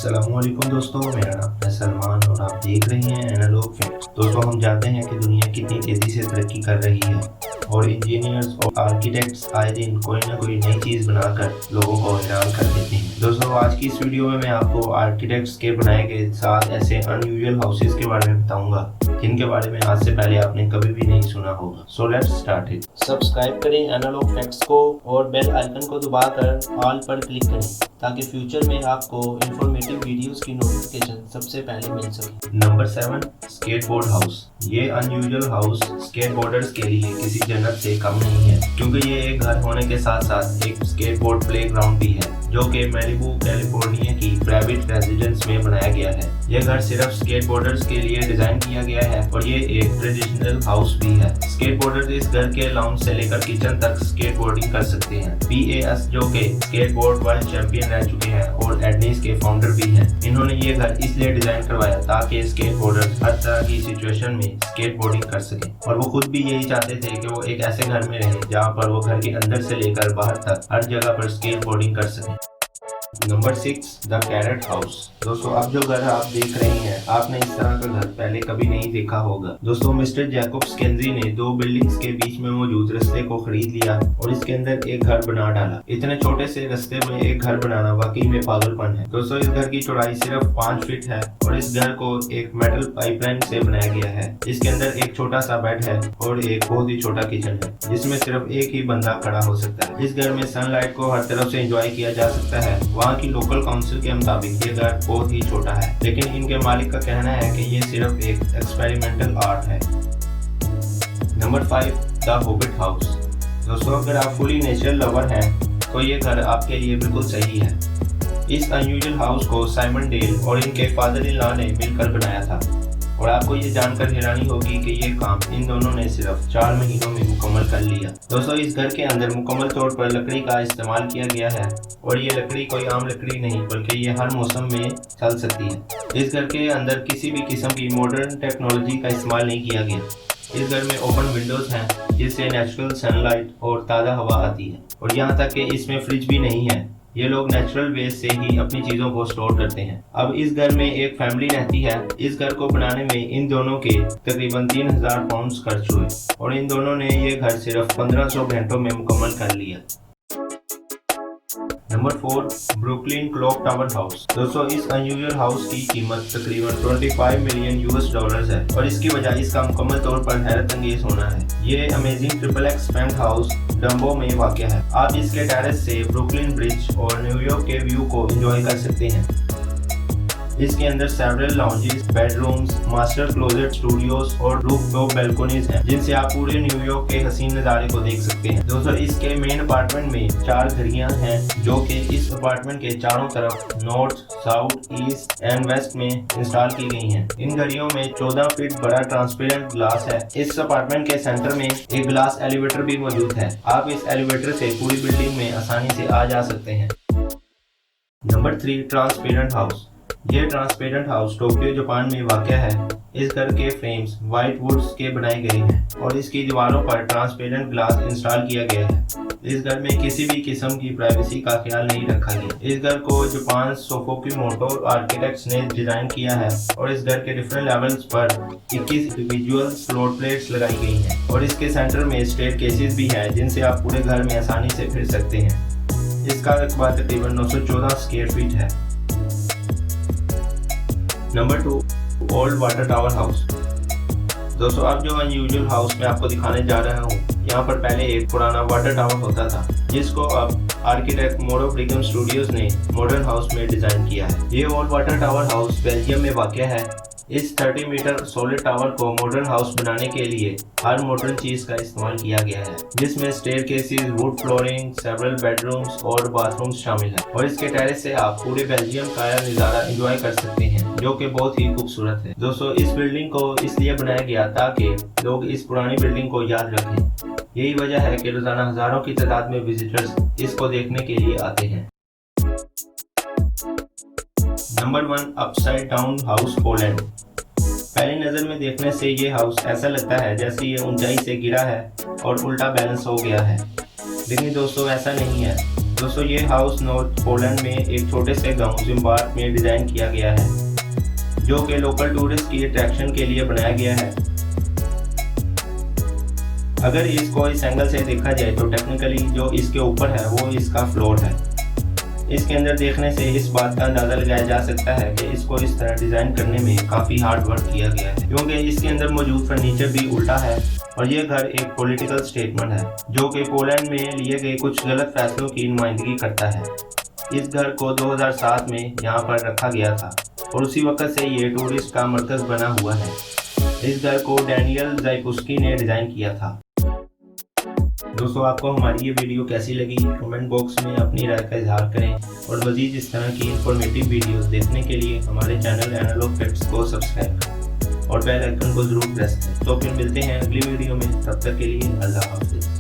अस्सलामुअलैकुम दोस्तों, मेरा नाम है सलमान और आप देख रहे हैं एनालॉग फैक्ट्स। दोस्तों, हम जानते हैं कि दुनिया कितनी तेज़ी से तरक्की कर रही है और इंजीनियर्स और आर्किटेक्ट्स आए दिन कोई ना कोई नई चीज़ बनाकर लोगों को हैरान कर देते हैं। दोस्तों, आज की इस वीडियो में मैं आपको आर्किटेक्ट्स के बनाए गए 7 ऐसे अनयूजुअल हाउसेज के बारे में बताऊंगा जिनके बारे में आज से पहले आपने कभी भी नहीं सुना होगा। So let's start it. Subscribe करें एनालॉग फैक्ट्स को और बेल आइकन को दबाकर ऑल पर क्लिक करें ताकि फ्यूचर में आपको इंफॉर्मेटिव वीडियोस की नोटिफिकेशन सबसे पहले मिल सके। Number 7, skateboard house. ये अनयूजुअल हाउस स्केटबोर्डर्स के लिए किसी जन्नत से कम नहीं है, क्योंकि ये एक घर होने के साथ साथ एक स्केटबोर्ड प्लेग्राउंड भी है जो कि मैलिबू कैलिफोर्निया की प्राइवेट रेजिडेंस में बनाया गया है। यह घर सिर्फ स्केटबोर्डर्स के लिए डिजाइन किया गया है और ये एक ट्रेडिशनल हाउस भी है। स्केटबोर्डर्स इस घर के लाउंज से लेकर किचन तक स्केटबोर्डिंग कर सकते हैं। PAS जो कि स्केटबोर्ड वर्ल्ड चैंपियन रह चुके हैं और एडनीस के फाउंडर भी हैं, इन्होंने ये घर इसलिए डिजाइन करवाया ताकि स्केटबोर्डर्स हर तरह की सिचुएशन में स्केटबोर्डिंग कर सकें। और वो खुद भी यही चाहते थे कि वो एक ऐसे घर में रहें जहाँ पर वो घर के अंदर से लेकर बाहर तक हर जगह पर स्केटबोर्डिंग कर सकें। Number 6, the carat house. दोस्तों, अब जो घर आप देख रहे हैं, आपने इस तरह का घर पहले कभी नहीं देखा होगा। दोस्तों, मिस्टर जैकब्स केंजी ने 2 बिल्डिंग्स के बीच में मौजूद रास्ते को खरीद लिया और इसके अंदर एक घर बना डाला। इतने छोटे से रास्ते में एक घर बनाना वाकई में पागलपन है। दोस्तों, इस घर की चौड़ाई सिर्फ 5 फीट है और इस घर को एक मेटल पाइपलाइन से बनाया गया है। इसके अंदर एक छोटा सा बेड है और एक बहुत ही छोटा किचन है जिसमें सिर्फ एक ही बंदा खड़ा हो सकता है। इस घर में सनलाइट को हर तरफ से एंजॉय किया जा सकता है। वहाँ की लोकल काउंसिल के मुताबिक ये घर बहुत ही छोटा है, लेकिन इनके मालिक का कहना है कि ये सिर्फ एक एक्सपेरिमेंटल आर्ट है। Number 5, the hobbit house. दोस्तों, अगर आप फुली नेचुरल लवर हैं तो ये घर आपके लिए बिल्कुल सही है। इस अनयूजुअल हाउस को साइमन डेल और इनके फादर इन लॉ ने मिलकर बनाया था और आपको ये जानकर हैरानी होगी कि ये काम इन दोनों ने सिर्फ 4 महीनों में मुकम्मल कर लिया। दोस्तों, इस घर के अंदर मुकम्मल तौर पर लकड़ी का इस्तेमाल किया गया है और ये लकड़ी कोई आम लकड़ी नहीं बल्कि ये हर मौसम में चल सकती है। इस घर के अंदर किसी भी किस्म की मॉडर्न टेक्नोलॉजी का इस्तेमाल नहीं किया गया। इस घर में ओपन विंडोज हैं जिससे नेचुरल सनलाइट और ताज़ा हवा आती है और यहाँ तक कि इसमें फ्रिज भी नहीं है। ये लोग नेचुरल वेस्ट से ही अपनी चीज़ों को स्टोर करते हैं। अब इस घर में एक फैमिली रहती है। इस घर को बनाने में इन दोनों के तकरीबन 3000 पाउंड खर्च हुए और इन दोनों ने ये घर सिर्फ 1500 घंटों में मुकम्मल कर लिया। Number 4, Brooklyn clock tower house. दोस्तों, इस अनयूजुअल हाउस की कीमत तकरीबन $25 मिलियन है और इसकी वजह इसका मुकम्मल तौर पर हैरत अंगेज होना है। ये amazing XXX penthouse Dumbo में वाक़ है। आप इसके टेरेस से ब्रुकलिन ब्रिज और न्यूयॉर्क के व्यू को एंजॉय कर सकते हैं। इसके अंदर several lounges, bedrooms, master closet, studios और रूफटॉप बैल्कनीज हैं जिनसे आप पूरे न्यूयॉर्क के हसीन नज़ारे को देख सकते हैं। दोस्तों, इसके मेन अपार्टमेंट में 4 घड़ियां हैं जो कि इस अपार्टमेंट के चारों तरफ north, south, east and west में इंस्टॉल की गई हैं। इन घड़ियों में 14 फीट बड़ा ट्रांसपेरेंट ग्लास है। इस अपार्टमेंट के सेंटर में एक ग्लास एलिवेटर भी मौजूद है। आप इस एलिवेटर से पूरी बिल्डिंग में आसानी से आ जा सकते हैं। Number 3, transparent house. ये ट्रांसपेरेंट हाउस टोक्यो जापान में वाक़ है। इस घर के फ्रेम्स व्हाइट वुड्स के बनाए गए हैं और इसकी दीवारों पर ट्रांसपेरेंट ग्लास इंस्टॉल किया गया है। इस घर में किसी भी किस्म की प्राइवेसी का ख्याल नहीं रखा गया। इस घर को जापान सोफोकिमोटो आर्किटेक्ट्स ने डिजाइन किया है और इस घर के डिफरेंट लेवल्स पर 21 इंडिविजुअल फ्लोर प्लेट्स लगाई गई हैं और इसके सेंटर में स्टेयरकेसेस भी हैं जिनसे आप पूरे घर में आसानी से फिर सकते हैं। इसका रकबा तकरीबन 914 स्क्वायर फीट है। Number 2, old water tower house. दोस्तों, अब जो अनयूजुअल हाउस मैं आपको दिखाने जा रहा हूँ, यहाँ पर पहले एक पुराना वाटर टावर होता था जिसको अब आर्किटेक्ट मोरो ब्रिगम स्टूडियोज ने मॉडर्न हाउस में डिजाइन किया है। ये old water tower house Belgium में वाक़ है। इस 30 मीटर सॉलिड टावर को मॉडर्न हाउस बनाने के लिए हर मॉडर्न चीज का इस्तेमाल किया गया है जिसमें staircases, would flooring, several bedrooms और बाथरूम्स शामिल हैं और इसके टेरेस से आप पूरे बेल्जियम का नज़ारा एंजॉय कर सकते हैं जो कि बहुत ही खूबसूरत है। दोस्तों, इस बिल्डिंग को इसलिए बनाया गया ताकि लोग इस पुरानी बिल्डिंग को याद रखें। यही वजह है कि रोजाना हजारों की तादाद में विजिटर्स इसको देखने के लिए आते हैं। Number 1, upside down house Poland. पहली नज़र में देखने से ये हाउस ऐसा लगता है जैसे ये ऊंचाई से गिरा है और उल्टा बैलेंस हो गया है, लेकिन दोस्तों ऐसा नहीं है। दोस्तों ये हाउस नॉर्थ पोलैंड में एक छोटे से गांव जिम्बार्क में डिज़ाइन किया गया है, जो कि लोकल टूरिस्ट की अट्रैक्शन के लिए बनाया गया है। अगर इसको इस एंगल से देखा जाए तो टेक्निकली जो इसके ऊपर है वो इसका फ्लोर है। इसके अंदर देखने से इस बात का अंदाज़ा लगाया जा सकता है कि इसको इस तरह डिज़ाइन करने में काफ़ी हार्ड वर्क किया गया है, क्योंकि इसके अंदर मौजूद फर्नीचर भी उल्टा है और ये घर एक पॉलिटिकल स्टेटमेंट है जो कि पोलैंड में लिए गए कुछ गलत फैसलों की नुमाइंदगी करता है। इस घर को 2007 में यहाँ पर रखा गया था और उसी वक्त से ये टूरिस्ट का मरकज़ बना हुआ है। इस घर को डैनियल ज़ाइपुस्की ने डिज़ाइन किया था। दोस्तों आपको हमारी ये वीडियो कैसी लगी, कमेंट बॉक्स में अपनी राय का इजहार करें और मज़ीद इस तरह की इंफॉर्मेटिव वीडियोस देखने के लिए हमारे चैनल एनालॉग फैक्ट्स को सब्सक्राइब करें और बेल आइकन को ज़रूर प्रेस करें। तो फिर मिलते हैं अगली वीडियो में, तब तक के लिए अल्लाह हाफ़िज़।